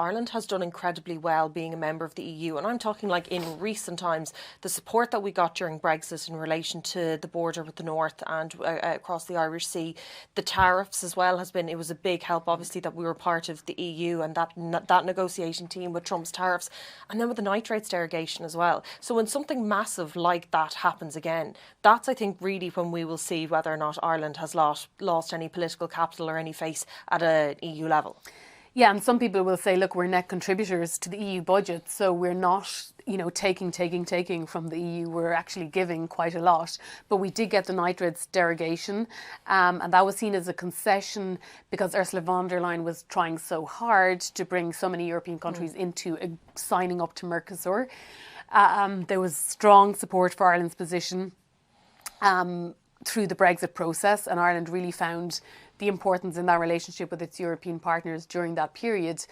Ireland has done incredibly well being a member of the EU, and I'm talking like in recent times, the support that we got during Brexit in relation to the border with the north and across the Irish Sea, the tariffs as well it was a big help, obviously, that we were part of the EU and that negotiating team with Trump's tariffs, and then with the nitrates derogation as well. So when something massive like that happens again, that's, I think, really when we will see whether or not Ireland has lost any political capital or any face at an EU level. Yeah, and some people will say, look, we're net contributors to the EU budget, so we're not, taking from the EU. We're actually giving quite a lot. But we did get the nitrates derogation, and that was seen as a concession because Ursula von der Leyen was trying so hard to bring so many European countries into signing up to Mercosur. There was strong support for Ireland's position through the Brexit process, and Ireland really found the importance in that relationship with its European partners during that period.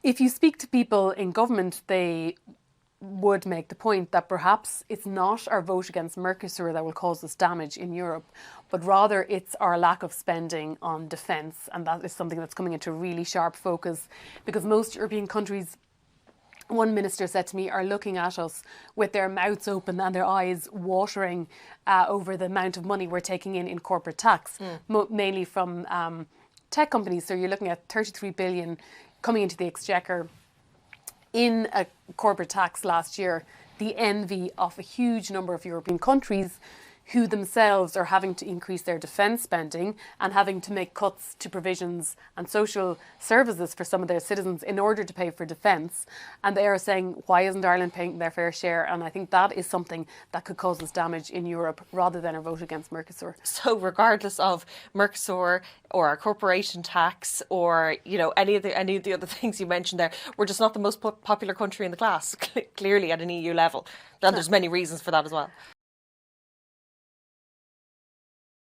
If you speak to people in government, they would make the point that perhaps it's not our vote against Mercosur that will cause us damage in Europe, but rather it's our lack of spending on defence, and that is something that's coming into really sharp focus because most European countries, one minister said to me, are looking at us with their mouths open and their eyes watering over the amount of money we're taking in corporate tax, mainly from tech companies. So you're looking at 33 billion coming into the exchequer in a corporate tax last year, the envy of a huge number of European countries who themselves are having to increase their defence spending and having to make cuts to provisions and social services for some of their citizens in order to pay for defence. And they are saying, why isn't Ireland paying their fair share? And I think that is something that could cause us damage in Europe rather than a vote against Mercosur. So regardless of Mercosur or our corporation tax or, any of the other things you mentioned there, we're just not the most popular country in the class, clearly at an EU level. And there's many reasons for that as well.